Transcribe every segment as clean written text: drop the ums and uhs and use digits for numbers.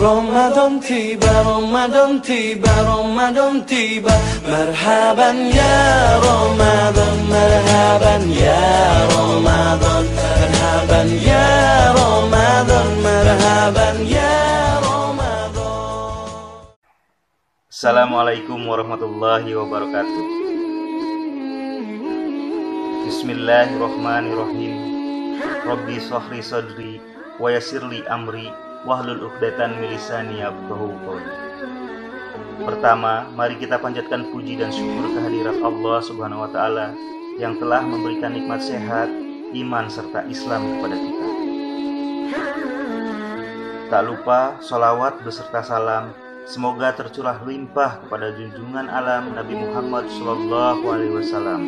Ramadan tiba, Ramadan tiba, Ramadan tiba. Marhaban ya Ramadan, marhaban ya Ramadan, marhaban ya Ramadan, marhaban ya Ramadan. Assalamualaikum warahmatullahi wabarakatuh. Bismillahirrahmanirrahim. Rabbi shrahli sadri wa yassirli amri wahlul 'uqdatam min lisani yafqahu qawli. Pertama, mari kita panjatkan puji dan syukur kehadirat Allah Subhanahu wa taala yang telah memberikan nikmat sehat, iman serta Islam kepada kita. Tak lupa sholawat beserta salam semoga tercurah limpah kepada junjungan alam Nabi Muhammad SAW.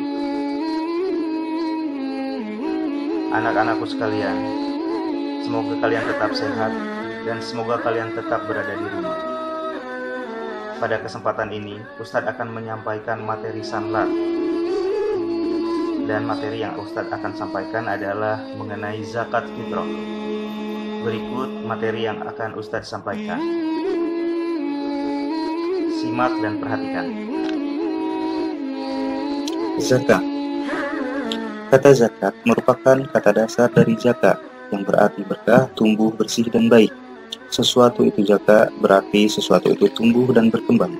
Anak-anakku sekalian, semoga kalian tetap sehat dan semoga kalian tetap berada di rumah. Pada kesempatan ini, Ustadz akan menyampaikan materi sanlat. Dan materi yang Ustadz akan sampaikan adalah mengenai zakat fitrah. Berikut materi yang akan Ustadz sampaikan. Simak dan perhatikan. Zakat. Kata zakat merupakan kata dasar dari zakat yang berarti berkah, tumbuh, bersih, dan baik. Sesuatu itu zakat berarti sesuatu itu tumbuh dan berkembang.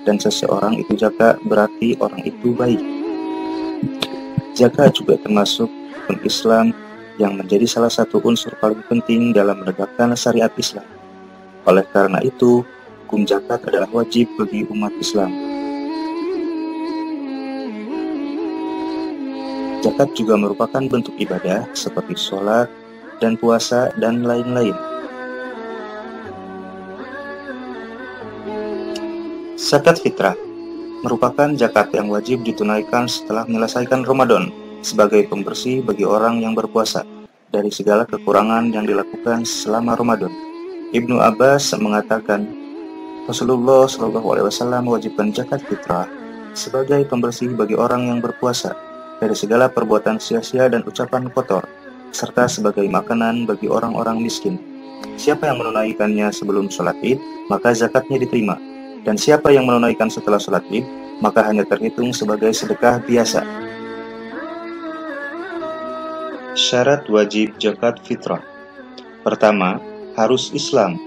Dan seseorang itu zakat berarti orang itu baik. Zakat juga termasuk rukun Islam yang menjadi salah satu unsur paling penting dalam menegakkan syariat Islam. Oleh karena itu, hukum zakat adalah wajib bagi umat Islam. Zakat juga merupakan bentuk ibadah seperti sholat dan puasa dan lain-lain. Zakat fitrah merupakan zakat yang wajib ditunaikan setelah menyelesaikan Ramadan sebagai pembersih bagi orang yang berpuasa dari segala kekurangan yang dilakukan selama Ramadan. Ibnu Abbas mengatakan, Rasulullah SAW mewajibkan zakat fitrah sebagai pembersih bagi orang yang berpuasa dari segala perbuatan sia-sia dan ucapan kotor, serta sebagai makanan bagi orang-orang miskin. Siapa yang menunaikannya sebelum sholat id, maka zakatnya diterima. Dan siapa yang menunaikan setelah sholat id, maka hanya terhitung sebagai sedekah biasa. Syarat wajib zakat fitrah. Pertama, harus Islam.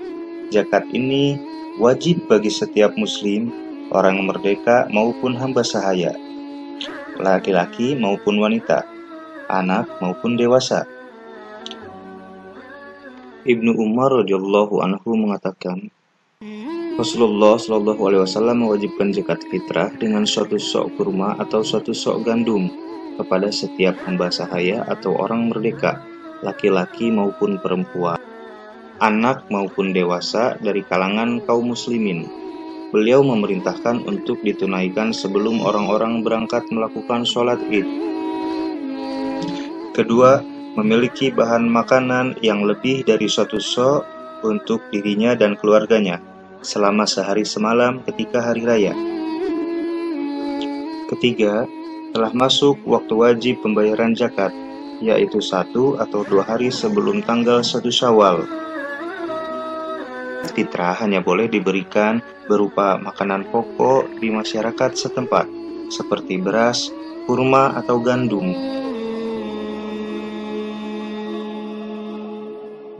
Zakat ini wajib bagi setiap muslim, orang merdeka maupun hamba sahaya, laki-laki maupun wanita, anak maupun dewasa. Ibnu Umar radhiyallahu anhu mengatakan, Rasulullah SAW mewajibkan zakat fitrah dengan suatu sok kurma atau suatu sok gandum kepada setiap hamba sahaya atau orang merdeka, laki-laki maupun perempuan, anak maupun dewasa dari kalangan kaum muslimin. Beliau memerintahkan untuk ditunaikan sebelum orang-orang berangkat melakukan sholat id. Kedua, memiliki bahan makanan yang lebih dari suatu sok untuk dirinya dan keluarganya selama sehari semalam ketika hari raya. Ketiga, telah masuk waktu wajib pembayaran zakat, yaitu 1 atau 2 hari sebelum tanggal 1 Syawal. Fitrah hanya boleh diberikan berupa makanan pokok di masyarakat setempat, seperti beras, kurma, atau gandum.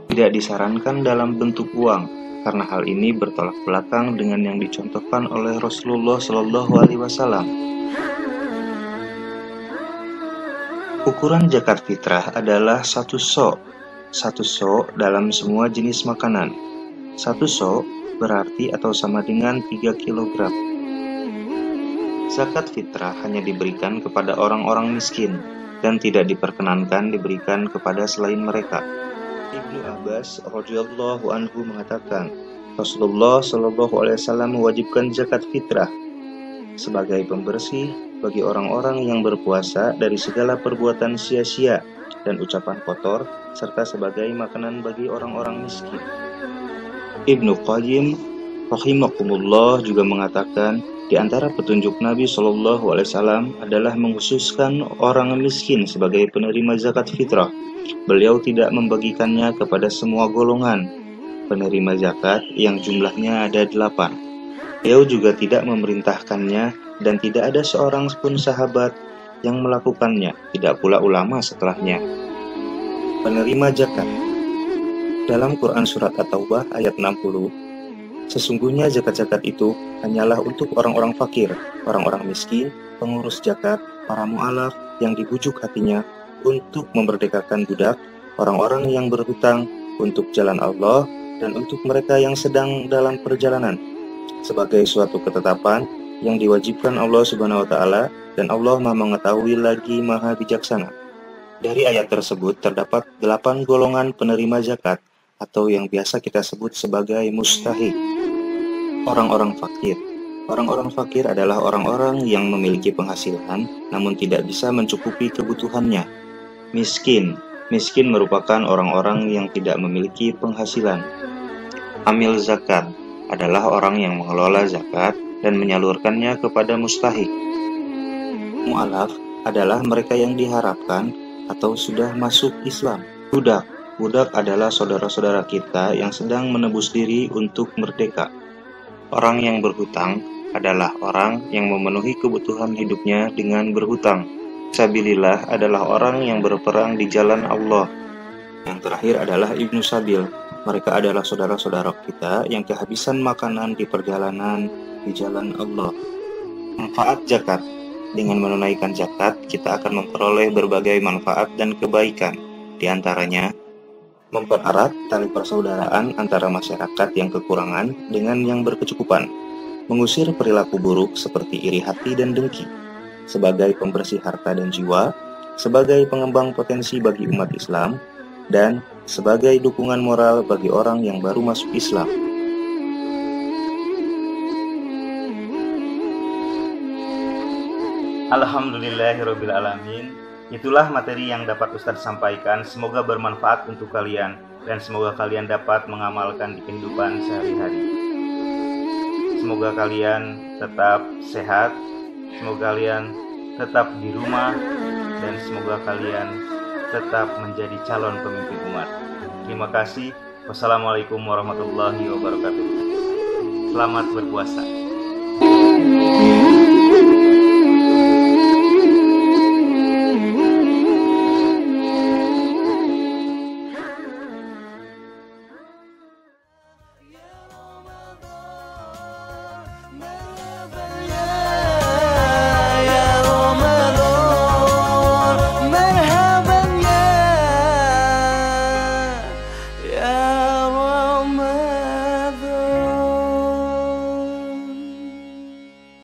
Tidak disarankan dalam bentuk uang, karena hal ini bertolak belakang dengan yang dicontohkan oleh Rasulullah SAW. Ukuran zakat fitrah adalah 1 sok. 1 sok dalam semua jenis makanan. 1 sok berarti atau sama dengan 3 kg. Zakat fitrah hanya diberikan kepada orang-orang miskin dan tidak diperkenankan diberikan kepada selain mereka. Ibnu Abbas radhiyallahu anhu mengatakan, Rasulullah SAW mewajibkan zakat fitrah sebagai pembersih bagi orang-orang yang berpuasa dari segala perbuatan sia-sia dan ucapan kotor, serta sebagai makanan bagi orang-orang miskin. Ibnu Qayyim rahimahumullah juga mengatakan, di antara petunjuk Nabi SAW adalah mengkhususkan orang miskin sebagai penerima zakat fitrah. Beliau tidak membagikannya kepada semua golongan, penerima zakat yang jumlahnya ada 8. Beliau juga tidak memerintahkannya dan tidak ada seorang pun sahabat yang melakukannya, tidak pula ulama setelahnya. Penerima zakat. Dalam Quran Surat At-Taubah ayat 60, sesungguhnya zakat-zakat itu hanyalah untuk orang-orang fakir, orang-orang miskin, pengurus zakat, para mu'alaf yang dibujuk hatinya untuk memerdekakan budak, orang-orang yang berhutang untuk jalan Allah, dan untuk mereka yang sedang dalam perjalanan, sebagai suatu ketetapan yang diwajibkan Allah Subhanahu wa Ta'ala, dan Allah Maha Mengetahui lagi Maha Bijaksana. Dari ayat tersebut terdapat 8 golongan penerima zakat, atau yang biasa kita sebut sebagai mustahik. Orang-orang fakir. Orang-orang fakir adalah orang-orang yang memiliki penghasilan namun tidak bisa mencukupi kebutuhannya. Miskin. Miskin merupakan orang-orang yang tidak memiliki penghasilan. Amil zakat adalah orang yang mengelola zakat dan menyalurkannya kepada mustahik. Mu'alaf adalah mereka yang diharapkan atau sudah masuk Islam. Budak. Budak adalah saudara-saudara kita yang sedang menebus diri untuk merdeka. Orang yang berhutang adalah orang yang memenuhi kebutuhan hidupnya dengan berhutang. Sabilillah adalah orang yang berperang di jalan Allah. Yang terakhir adalah Ibnu Sabil. Mereka adalah saudara-saudara kita yang kehabisan makanan di perjalanan di jalan Allah. Manfaat zakat. Dengan menunaikan zakat, kita akan memperoleh berbagai manfaat dan kebaikan. Di antaranya, mempererat tali persaudaraan antara masyarakat yang kekurangan dengan yang berkecukupan, mengusir perilaku buruk seperti iri hati dan dengki, sebagai pembersih harta dan jiwa, sebagai pengembang potensi bagi umat Islam, dan sebagai dukungan moral bagi orang yang baru masuk Islam. Alhamdulillahirrabbilalamin. Itulah materi yang dapat Ustadz sampaikan. Semoga bermanfaat untuk kalian dan semoga kalian dapat mengamalkan di kehidupan sehari-hari. Semoga kalian tetap sehat, semoga kalian tetap di rumah, dan semoga kalian tetap menjadi calon pemimpin umat. Terima kasih. Wassalamualaikum warahmatullahi wabarakatuh. Selamat berpuasa.